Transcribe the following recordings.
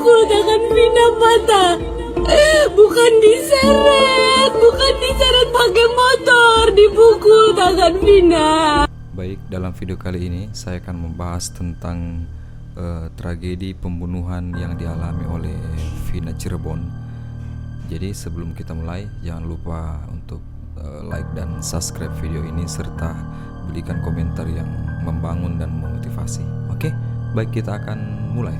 Dipukul tangan Vina patah. Bukan diseret pakai motor, dipukul tangan Vina. Baik, dalam video kali ini saya akan membahas tentang tragedi pembunuhan yang dialami oleh Vina Cirebon. Jadi sebelum kita mulai, jangan lupa untuk like dan subscribe video ini serta berikan komentar yang membangun dan memotivasi. Oke, baik, kita akan mulai.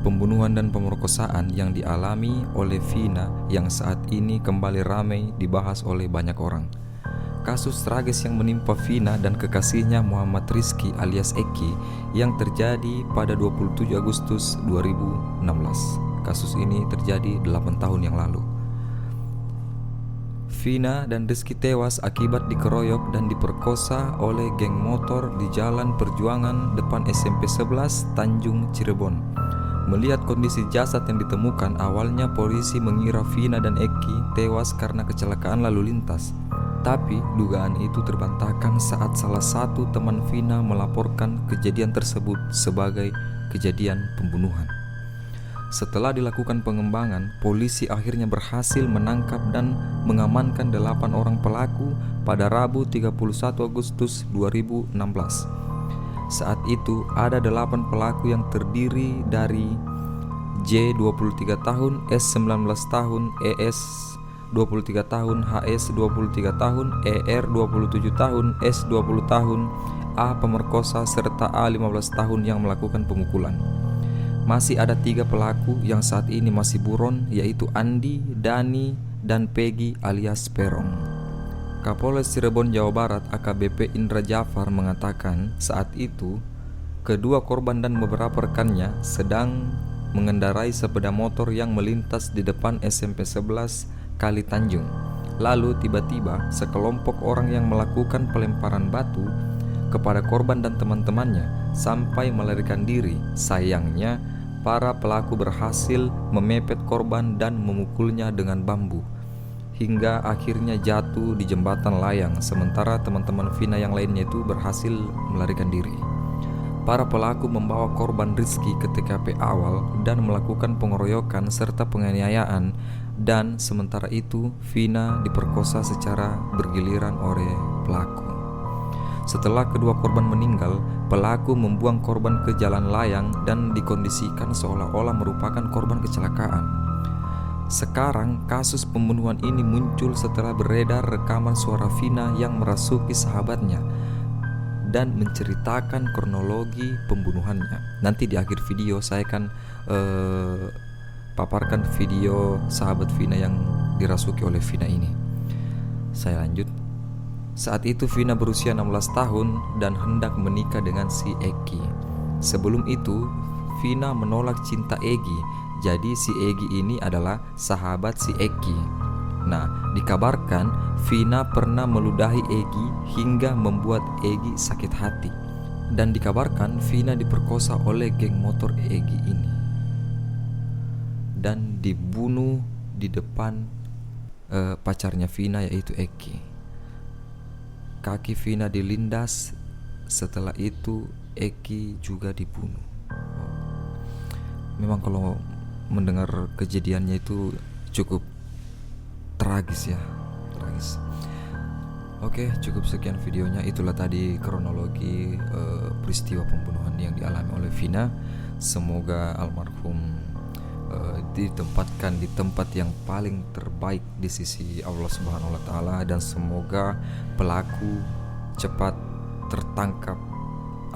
Pembunuhan dan pemerkosaan yang dialami oleh Vina yang saat ini kembali ramai dibahas oleh banyak orang. Kasus tragis yang menimpa Vina dan kekasihnya Muhammad Rizky alias Eki yang terjadi pada 27 Agustus 2016. Kasus ini terjadi 8 tahun yang lalu. Vina dan Rizky tewas akibat dikeroyok dan diperkosa oleh geng motor di Jalan Perjuangan depan SMP 11 Tanjung Cirebon. Melihat kondisi jasad yang ditemukan, awalnya polisi mengira Vina dan Eki tewas karena kecelakaan lalu lintas. Tapi dugaan itu terbantahkan saat salah satu teman Vina melaporkan kejadian tersebut sebagai kejadian pembunuhan. Setelah dilakukan pengembangan, polisi akhirnya berhasil menangkap dan mengamankan 8 orang pelaku pada Rabu 31 Agustus 2016. Saat itu ada 8 pelaku yang terdiri dari J 23 tahun, S 19 tahun, ES 23 tahun, HS 23 tahun, ER 27 tahun, S 20 tahun, A pemerkosa serta A 15 tahun yang melakukan pemukulan. Masih ada 3 pelaku yang saat ini masih buron, yaitu Andi, Dani, dan Peggy alias Perong. Kapolres Cirebon, Jawa Barat AKBP Indra Jafar mengatakan saat itu kedua korban dan beberapa rekannya sedang mengendarai sepeda motor yang melintas di depan SMP 11 Kali Tanjung. Lalu tiba-tiba sekelompok orang yang melakukan pelemparan batu kepada korban dan teman-temannya sampai melarikan diri. Sayangnya para pelaku berhasil memepet korban dan memukulnya dengan bambu hingga akhirnya jatuh di jembatan layang, sementara teman-teman Vina yang lainnya itu berhasil melarikan diri. Para pelaku membawa korban Rizky ke TKP awal dan melakukan pengeroyokan serta penganiayaan, dan sementara itu Vina diperkosa secara bergiliran oleh pelaku. Setelah kedua korban meninggal, pelaku membuang korban ke jalan layang dan dikondisikan seolah-olah merupakan korban kecelakaan. Sekarang kasus pembunuhan ini muncul setelah beredar rekaman suara Vina yang merasuki sahabatnya dan menceritakan kronologi pembunuhannya. Nanti di akhir video saya akan paparkan video sahabat Vina yang dirasuki oleh Vina ini. Saya lanjut. Saat itu Vina berusia 16 tahun dan hendak menikah dengan si Eki. Sebelum itu Vina menolak cinta Egi. Jadi si Egi ini adalah sahabat si Eki. Nah, dikabarkan Vina pernah meludahi Egi hingga membuat Egi sakit hati. Dan dikabarkan Vina diperkosa oleh geng motor Egi ini dan dibunuh di depan pacarnya Vina, yaitu Eki. Kaki Vina dilindas. Setelah itu Eki juga dibunuh. Memang kalau mendengar kejadiannya itu cukup tragis ya, tragis. Oke, cukup sekian videonya. Itulah tadi kronologi peristiwa pembunuhan yang dialami oleh Vina. Semoga almarhum ditempatkan di tempat yang paling terbaik di sisi Allah Subhanahu wa taala, dan semoga pelaku cepat tertangkap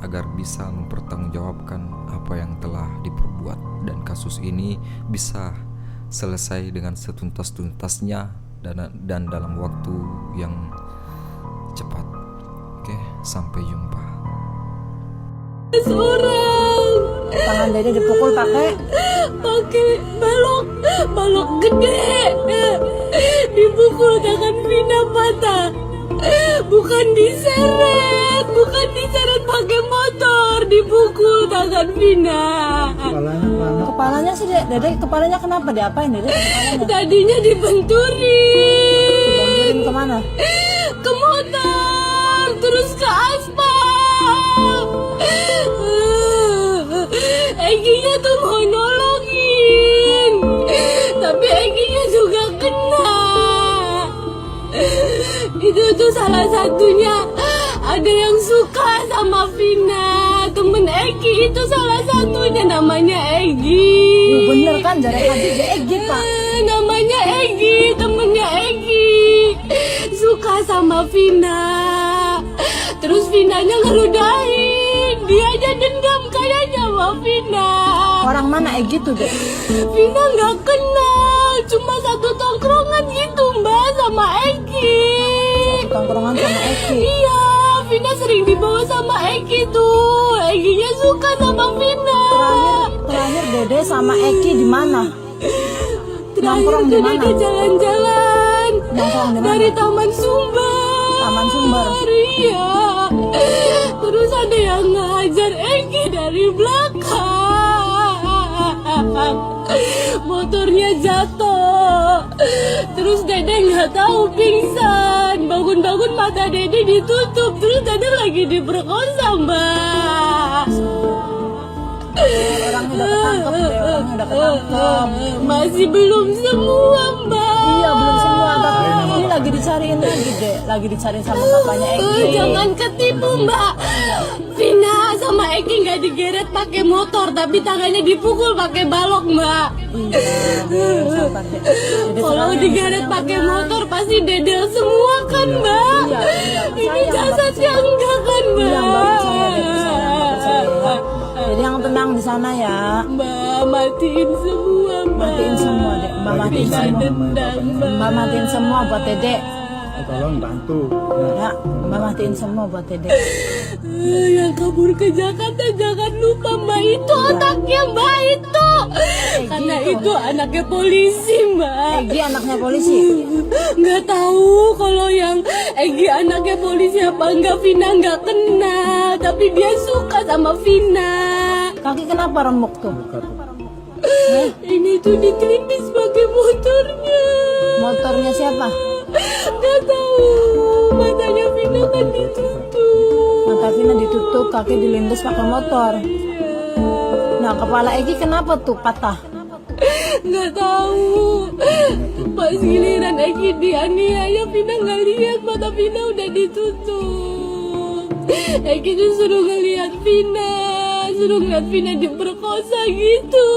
agar bisa mempertanggungjawabkan apa yang telah diperbuat dan kasus ini bisa selesai dengan setuntas-tuntasnya dan dalam waktu yang cepat. Oke, sampai jumpa. Seorang Tangan Dede dipukul pakai balok gede. Dipukul tangan Vina patah. Bukan diseret pakai motor, dipukul tangan Vina. kepalanya sih Dede, kepalanya kenapa, diapain Dede kepalanya? Tadinya dibenturin. Dibanturin kemana? Ke motor, terus ke aspal. Eginya tuh mau nolongin. itu tuh salah satunya ada yang suka sama Vina. Temen Egi itu salah satunya namanya Egi. Bener kan dari hati dia Egi Pak. Namanya Egi, temennya Egi. Suka sama Vina. Terus Vinanya ngeludahin. Dia aja dendam kayaknya sama Vina. Orang mana Egi tuh dek? Vina nggak kenal, cuma satu tongkrongan gitu mbak sama Egi. Tongkrongan sama Egi. Iya, Vina sering dibawa sama Egi tuh. Eginya suka sama Vina. Terakhir Dede sama Egi di mana? Terakhir Nongkrong tuh di mana? Dede jalan-jalan Nongkrong di mana? dari Taman Sumber. Taman Sumber. Iya. Terus ada yang ngajar Egi dari belakang. Motornya jatuh. Terus Dede nggak tahu pingsan. Bangun-bangun mata Dede ditutup. Terus Dede lagi diperkosa mbak. Orangnya udah ketangkep deh, orangnya udah ketangkep. Masih belum semua mbak. Iya belum semua, tapi ini lagi dicariin lagi deh, lagi dicariin sama papanya Egi. Jangan ketipu mbak. Vina sama Egi nggak digeret pakai motor, tapi tangannya dipukul pakai balok mbak. Iya, sabar deh. Dede Kalau sekarang digeret pakai motor pasti dedel semua kan mbak. Ini jasadnya enggak kan mbak. Iya, Mbak percaya deh, percaya. Jadi yang tenang di sana ya. Mbak matiin semua mbak. Matiin semua deh, Mbak matiin Vina semua. dendam Mbak matiin semua buat Dede. Tolong bantu. Ya, Mbak matiin semua buat Dede. Yang kabur ke Jakarta jangan lupa mbak itu anaknya mbak itu. Karena itu anaknya polisi mbak. Egi anaknya polisi. Nggak tahu kalau yang Egi anaknya polisi apa enggak. Vina nggak kenal, tapi dia suka sama Vina. Kaki kenapa remuk tuh? Ini tuh ditindis pakai motornya. Motornya siapa? Nggak tahu, matanya Vina kan ditutup. Mata Vina ditutup, kaki dilindas pakai motor. Nah, kepala Egi kenapa tuh patah? Nggak tahu. Pas giliran Egi dianiaya, Vina nggak lihat, mata Vina udah ditutup. Egi tuh suruh ngeliat Vina, suruh ngeliat Vina diperkosa gitu.